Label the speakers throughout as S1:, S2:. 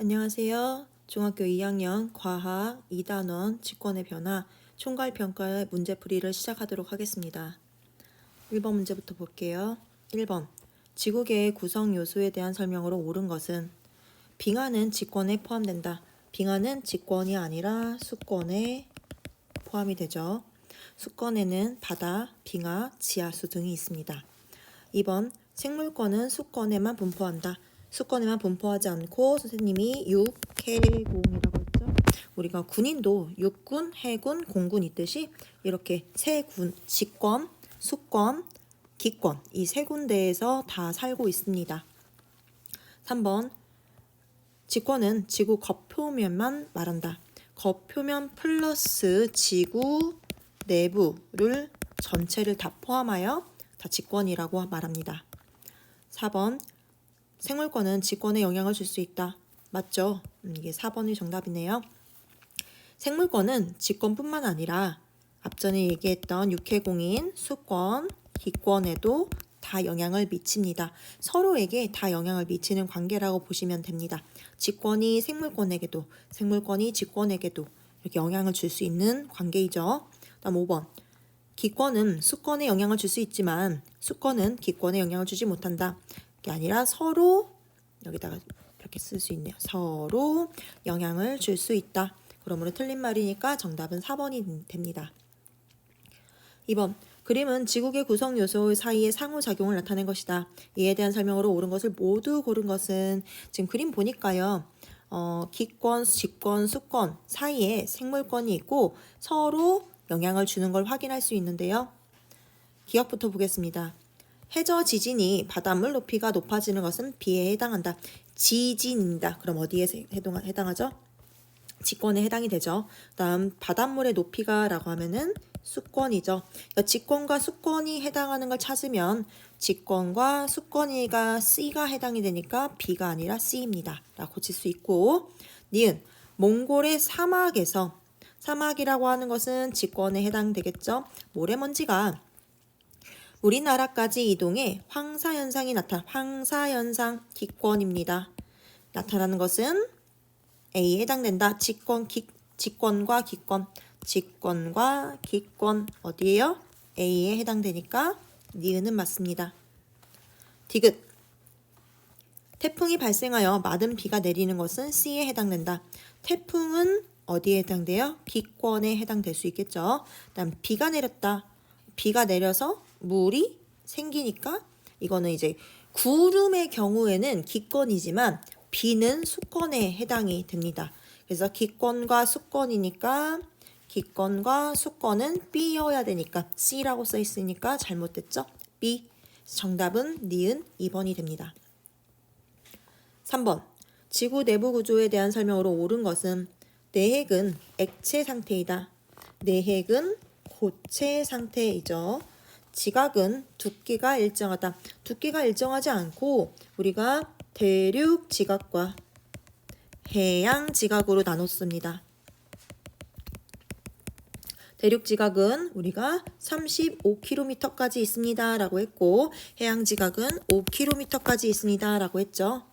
S1: 안녕하세요. 중학교 2학년 과학 2단원 직권의 변화 총괄평가의 문제풀이를 시작하도록 하겠습니다. 1번 문제부터 볼게요. 1번 지구계의 구성 요소에 대한 설명으로 옳은 것은 빙하는 직권에 포함된다. 빙하는 직권이 아니라 수권에 포함이 되죠. 수권에는 바다, 빙하, 지하수 등이 있습니다. 2번 생물권은 수권에만 분포한다. 수권에만 분포하지 않고 선생님이 육해공이라고 했죠. 우리가 군인도 육군, 해군, 공군 있듯이 이렇게 세 군, 직권, 수권, 기권 이 세 군데에서 다 살고 있습니다. 3번 직권은 지구 겉표면만 말한다. 겉표면 플러스 지구 내부를 전체를 다 포함하여 다 직권이라고 말합니다. 4번 생물권은 직권에 영향을 줄 수 있다. 맞죠? 이게 4번이 정답이네요. 생물권은 직권뿐만 아니라 앞전에 얘기했던 육해공인, 수권, 기권에도 다 영향을 미칩니다. 서로에게 다 영향을 미치는 관계라고 보시면 됩니다. 직권이 생물권에게도, 생물권이 직권에게도 이렇게 영향을 줄 수 있는 관계이죠. 다음 5번. 기권은 수권에 영향을 줄 수 있지만 수권은 기권에 영향을 주지 못한다. 게 아니라 서로 여기다가 이렇게 쓸 수 있네요. 서로 영향을 줄 수 있다. 그러므로 틀린 말이니까 정답은 4번이 됩니다. 2번 그림은 지구계 구성 요소 사이의 상호작용을 나타낸 것이다. 이에 대한 설명으로 옳은 것을 모두 고른 것은 지금 그림 보니까요. 기권, 직권, 수권 사이에 생물권이 있고 서로 영향을 주는 걸 확인할 수 있는데요. 기억부터 보겠습니다. 해저 지진이 바닷물 높이가 높아지는 것은 비에 해당한다. 지진입니다. 그럼 어디에 해당하죠? 직권에 해당이 되죠. 다음 바닷물의 높이가 라고 하면은 수권이죠. 그러니까 직권과 수권이 해당하는 걸 찾으면 직권과 수권이가 C가 해당이 되니까 B가 아니라 C입니다. 라고 고칠 수 있고 니은 몽골의 사막에서 사막이라고 하는 것은 직권에 해당되겠죠. 모래먼지가 우리나라까지 이동해 황사현상이 황사현상 기권입니다. 나타나는 것은 A에 해당된다. 직권과 기권. 직권과 기권 어디예요? A에 해당되니까 니은은 맞습니다. 디귿 태풍이 발생하여 많은 비가 내리는 것은 C에 해당된다. 태풍은 어디에 해당돼요? 기권에 해당될 수 있겠죠. 다음 비가 내렸다. 비가 내려서 물이 생기니까 이거는 이제 구름의 경우에는 기권이지만 비는 수권에 해당이 됩니다. 그래서 기권과 수권이니까 기권과 수권은 B여야 되니까 C라고 써 있으니까 잘못됐죠? B. 정답은 니은 2번이 됩니다. 3번 지구 내부 구조에 대한 설명으로 옳은 것은 내핵은 액체 상태이다. 내핵은 고체 상태이죠. 지각은 두께가 일정하다. 두께가 일정하지 않고 우리가 대륙 지각과 해양 지각으로 나눴습니다. 대륙 지각은 우리가 35km까지 있습니다. 라고 했고 해양 지각은 5km까지 있습니다. 라고 했죠.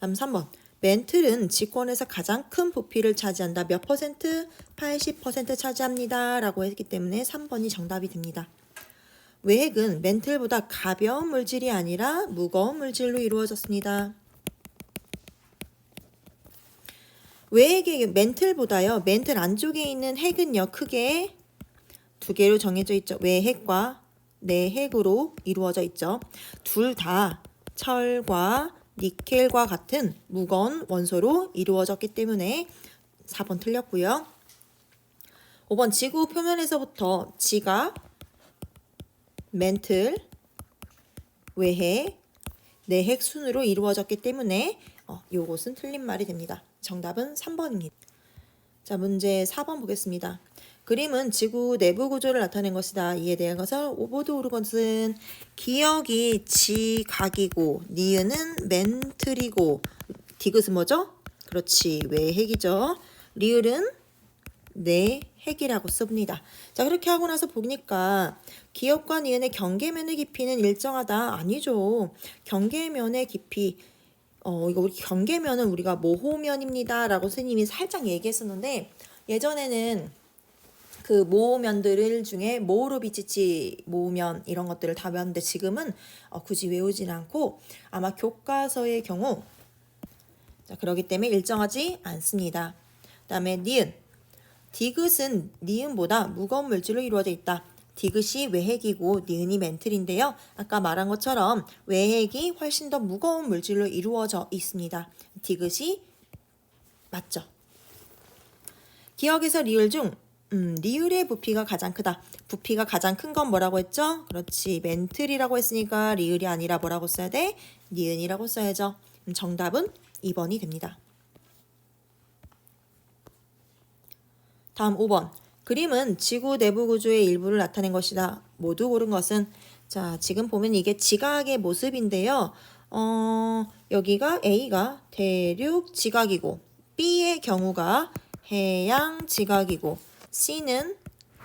S1: 다음 3번. 멘틀은 직권에서 가장 큰 부피를 차지한다. 몇 퍼센트? 80% 차지합니다. 라고 했기 때문에 3번이 정답이 됩니다. 외핵은 멘틀보다 가벼운 물질이 아니라 무거운 물질로 이루어졌습니다. 외핵의 멘틀보다요. 멘틀 안쪽에 있는 핵은요. 크게 두 개로 정해져 있죠. 외핵과 내핵으로 이루어져 있죠. 둘 다 철과 니켈과 같은 무거운 원소로 이루어졌기 때문에 4번 틀렸고요. 5번 지구 표면에서부터 지각, 멘틀, 외핵, 내핵 순으로 이루어졌기 때문에 요것은 틀린 말이 됩니다. 정답은 3번입니다. 자, 문제 4번 보겠습니다. 그림은 지구 내부 구조를 나타낸 것이다. 이에 대한 것을 모두 옳은 것은 기억이 지각이고 니은은 멘틀이고 디귿은 뭐죠? 그렇지, 외핵이죠. 리을은 내핵이라고 씁니다. 자, 그렇게 하고 나서 보니까 기억과 니은의 경계면의 깊이는 일정하다. 아니죠. 경계면의 깊이 이거 우리 경계면은 우리가 모호면입니다 라고 선생님이 살짝 얘기했었는데, 예전에는 그 모호면들 중에 모호로비치치 모호면 이런 것들을 다 배웠는데, 지금은 굳이 외우진 않고 아마 교과서의 경우, 자, 그렇기 때문에 일정하지 않습니다. 그다음에 니은. 디귿은 니은보다 무거운 물질로 이루어져 있다. 디귿이 외핵이고 니은이 멘틀인데요. 아까 말한 것처럼 외핵이 훨씬 더 무거운 물질로 이루어져 있습니다. 디귿이 맞죠. 기억에서 리을 중 리을의 부피가 가장 크다. 부피가 가장 큰 건 뭐라고 했죠? 그렇지, 멘틀이라고 했으니까 리을이 아니라 뭐라고 써야 돼? 니은이라고 써야죠. 정답은 2번이 됩니다. 다음 5번. 그림은 지구 내부 구조의 일부를 나타낸 것이다. 모두 고른 것은? 자, 지금 보면 이게 지각의 모습인데요. 여기가 A가 대륙 지각이고, B의 경우가 해양 지각이고, C는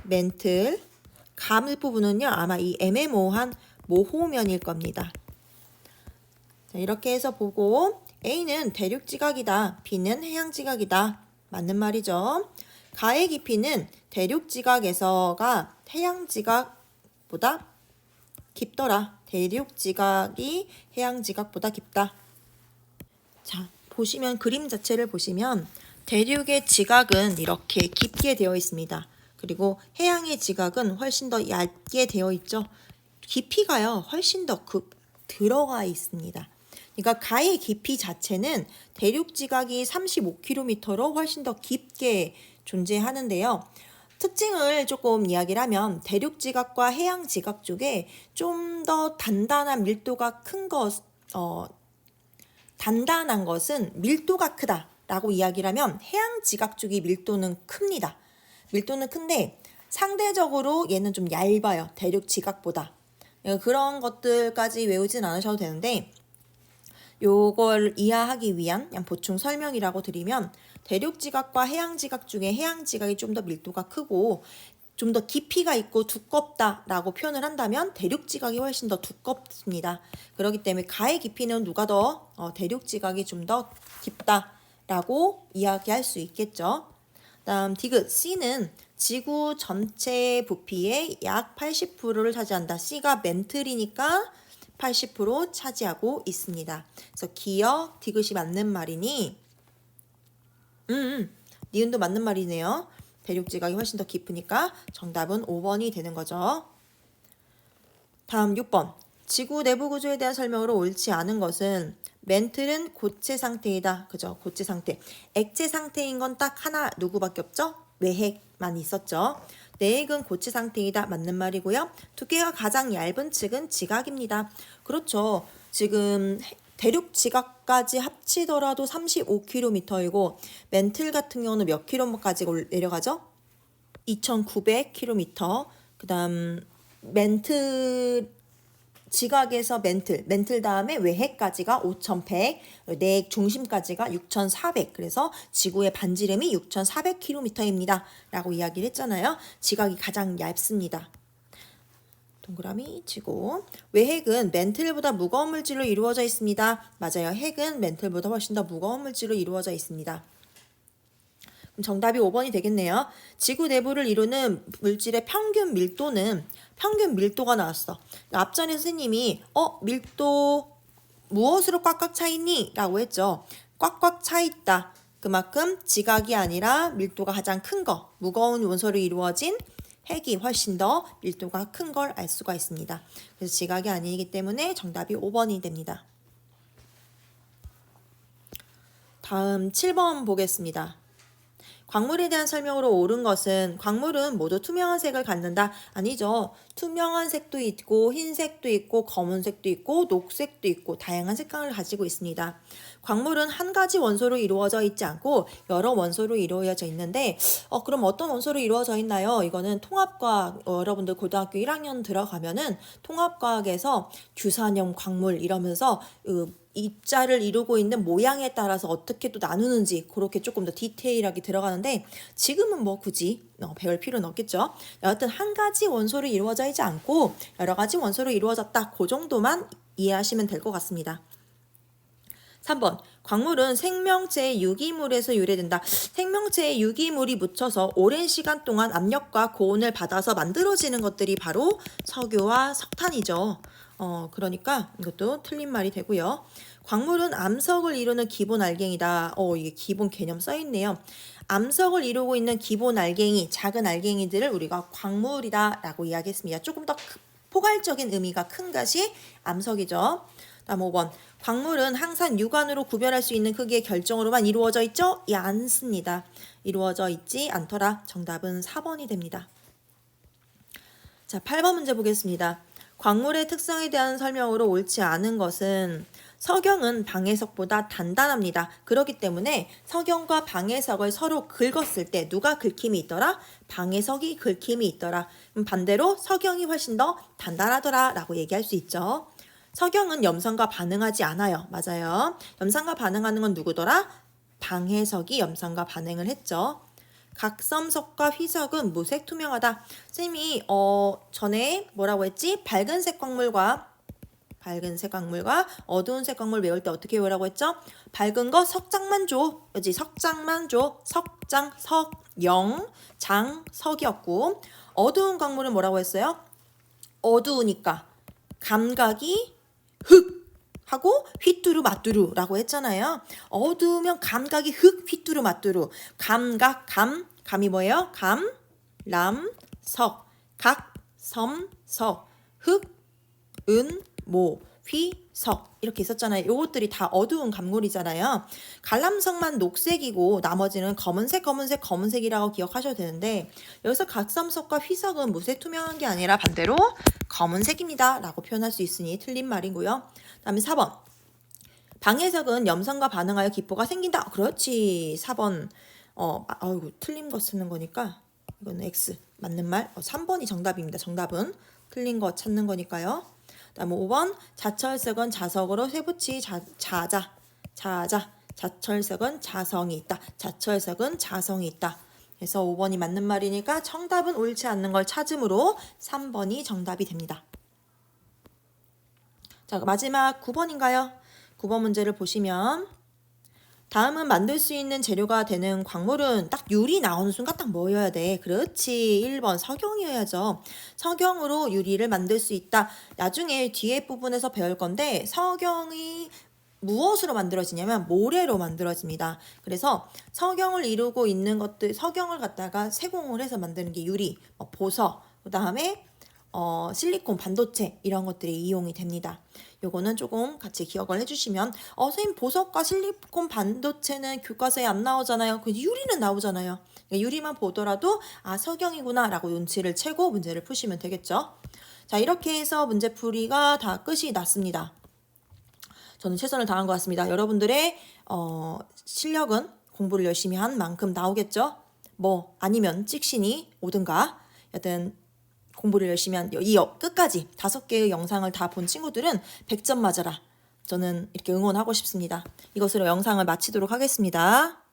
S1: 멘틀, 감 부분은요 아마 이 애매모호한 모호면일 겁니다. 자, 이렇게 해서 보고 A는 대륙 지각이다, B는 해양 지각이다. 맞는 말이죠. 가의 깊이는 대륙 지각에서가 해양 지각보다 깊더라. 대륙 지각이 해양 지각보다 깊다. 자, 보시면 그림 자체를 보시면 대륙의 지각은 이렇게 깊게 되어 있습니다. 그리고 해양의 지각은 훨씬 더 얇게 되어 있죠. 깊이가요 훨씬 더 들어가 있습니다. 그러니까 가의 깊이 자체는 대륙 지각이 35km로 훨씬 더 깊게 존재하는데요. 특징을 조금 이야기를 하면 대륙 지각과 해양 지각 쪽에 좀 더 단단한 밀도가 단단한 것은 밀도가 크다라고 이야기를 하면 해양 지각 쪽이 밀도는 큽니다. 밀도는 큰데 상대적으로 얘는 좀 얇아요. 대륙 지각보다. 그런 것들까지 외우진 않으셔도 되는데, 요걸 이해하기 위한 그냥 보충 설명이라고 드리면, 대륙 지각과 해양 지각 중에 해양 지각이 좀 더 밀도가 크고 좀 더 깊이가 있고 두껍다라고 표현을 한다면 대륙 지각이 훨씬 더 두껍습니다. 그렇기 때문에 가의 깊이는 누가 더 대륙 지각이 좀 더 깊다라고 이야기할 수 있겠죠. 다음 디귿 C는 지구 전체 부피의 약 80%를 차지한다. C가 멘틀이니까 80% 차지하고 있습니다. 그래서 기억 디귿이 맞는 말이니 니은도 맞는 말이네요. 대륙 지각이 훨씬 더 깊으니까 정답은 5번이 되는 거죠. 다음 6번. 지구 내부 구조에 대한 설명으로 옳지 않은 것은? 멘틀은 고체 상태이다. 그죠? 고체 상태. 액체 상태인 건 딱 하나 누구밖에 없죠? 외핵만 있었죠. 내핵은 고체 상태이다. 맞는 말이고요. 두께가 가장 얇은 측은 지각입니다. 그렇죠. 지금 대륙 지각까지 합치더라도 35km이고 멘틀 같은 경우는 몇 킬로까지 내려가죠? 2900km. 그 다음 지각에서 멘틀 다음에 외핵까지가 5100, 내핵 중심까지가 6400. 그래서 지구의 반지름이 6400km입니다. 라고 이야기를 했잖아요. 지각이 가장 얇습니다. 동그라미 치고. 외핵은 멘틀보다 무거운 물질로 이루어져 있습니다. 맞아요. 핵은 멘틀보다 훨씬 더 무거운 물질로 이루어져 있습니다. 그럼 정답이 5번이 되겠네요. 지구 내부를 이루는 물질의 평균 밀도가 나왔어. 앞전에 선생님이 밀도 무엇으로 꽉꽉 차 있니? 라고 했죠. 꽉꽉 차 있다. 그만큼 지각이 아니라 밀도가 가장 큰 거, 무거운 원소로 이루어진 핵이 훨씬 더 밀도가 큰 걸 알 수가 있습니다. 그래서 지각이 아니기 때문에 정답이 5번이 됩니다. 다음 7번 보겠습니다. 광물에 대한 설명으로 옳은 것은? 광물은 모두 투명한 색을 갖는다. 아니죠. 투명한 색도 있고 흰색도 있고 검은색도 있고 녹색도 있고 다양한 색감을 가지고 있습니다. 광물은 한 가지 원소로 이루어져 있지 않고 여러 원소로 이루어져 있는데 그럼 어떤 원소로 이루어져 있나요? 이거는 통합과학, 여러분들 고등학교 1학년 들어가면은 통합과학에서 규산형 광물 이러면서 입자를 이루고 있는 모양에 따라서 어떻게 또 나누는지 그렇게 조금 더 디테일하게 들어가는데 지금은 뭐 굳이 배울 필요는 없겠죠. 여하튼 한 가지 원소로 이루어져 있지 않고 여러 가지 원소로 이루어졌다. 그 정도만 이해하시면 될 것 같습니다. 3번. 광물은 생명체의 유기물에서 유래된다. 생명체의 유기물이 묻혀서 오랜 시간 동안 압력과 고온을 받아서 만들어지는 것들이 바로 석유와 석탄이죠. 그러니까 이것도 틀린 말이 되고요. 광물은 암석을 이루는 기본 알갱이다. 이게 기본 개념 써있네요. 암석을 이루고 있는 기본 알갱이, 작은 알갱이들을 우리가 광물이다 라고 이야기했습니다. 조금 더 포괄적인 의미가 큰 것이 암석이죠. 다음 5번. 광물은 항상 육안으로 구별할 수 있는 크기의 결정으로만 이루어져 있죠? 않습니다. 이루어져 있지 않더라. 정답은 4번이 됩니다. 자, 8번 문제 보겠습니다. 광물의 특성에 대한 설명으로 옳지 않은 것은 석영은 방해석보다 단단합니다. 그렇기 때문에 석영과 방해석을 서로 긁었을 때 누가 긁힘이 있더라? 방해석이 긁힘이 있더라. 반대로 석영이 훨씬 더 단단하더라 라고 얘기할 수 있죠. 석영은 염산과 반응하지 않아요. 맞아요. 염산과 반응하는 건 누구더라? 방해석이 염산과 반응을 했죠. 각섬석과 휘석은 무색 투명하다. 선생님이 전에 뭐라고 했지? 밝은 색 광물과 어두운 색 광물 외울 때 어떻게 외우라고 했죠? 밝은 거 석장만 줘. 그렇지? 석장만 줘. 석장, 석영, 장, 석이었고 어두운 광물은 뭐라고 했어요? 어두우니까 감각이 흑 하고 휘뚜루 마뚜루라고 했잖아요. 어두우면 감각이 흑 휘뚜루 마뚜루. 감각 감이 뭐예요? 감, 람, 석, 각, 섬, 석, 흑, 은, 모, 휘, 석 이렇게 있었잖아요. 요것들이 다 어두운 광물이잖아요. 갈람석만 녹색이고 나머지는 검은색이라고 기억하셔도 되는데 여기서 각섬석과 휘석은 무색 투명한 게 아니라 반대로 검은색입니다 라고 표현할 수 있으니 틀린 말이고요. 다음에 4번. 방해석은 염산과 반응하여 기포가 생긴다. 그렇지. 4번. 아이고 틀린 거 쓰는 거니까 이거는 X 맞는 말. 3번이 정답입니다. 정답은 틀린 거 찾는 거니까요. 다음 5번. 자철석은 자석으로 쇠붙이 자자. 자철석은 자성이 있다. 자철석은 자성이 있다. 그래서 5번이 맞는 말이니까 정답은 옳지 않는 걸 찾음으로 3번이 정답이 됩니다. 자, 마지막 9번인가요? 9번 문제를 보시면 다음은 만들 수 있는 재료가 되는 광물은 딱 유리 나오는 순간 딱 뭐여야 돼? 그렇지. 1번 석영이어야죠. 석영으로 유리를 만들 수 있다. 나중에 뒤에 부분에서 배울 건데 석영이 무엇으로 만들어지냐면 모래로 만들어집니다. 그래서 석영을 이루고 있는 것들, 석영을 갖다가 세공을 해서 만드는 게 유리, 보석, 그 다음에 실리콘, 반도체 이런 것들이 이용이 됩니다. 요거는 조금 같이 기억을 해주시면 선생님 보석과 실리콘 반도체는 교과서에 안 나오잖아요. 그 유리는 나오잖아요. 유리만 보더라도 석영이구나 라고 눈치를 채고 문제를 푸시면 되겠죠. 자, 이렇게 해서 문제풀이가 다 끝이 났습니다. 저는 최선을 다한 것 같습니다. 여러분들의 실력은 공부를 열심히 한 만큼 나오겠죠. 아니면 찍신이 오든가 여튼 공부를 열심히 한 이 끝까지 5개의 영상을 다 본 친구들은 100점 맞아라. 저는 이렇게 응원하고 싶습니다. 이것으로 영상을 마치도록 하겠습니다.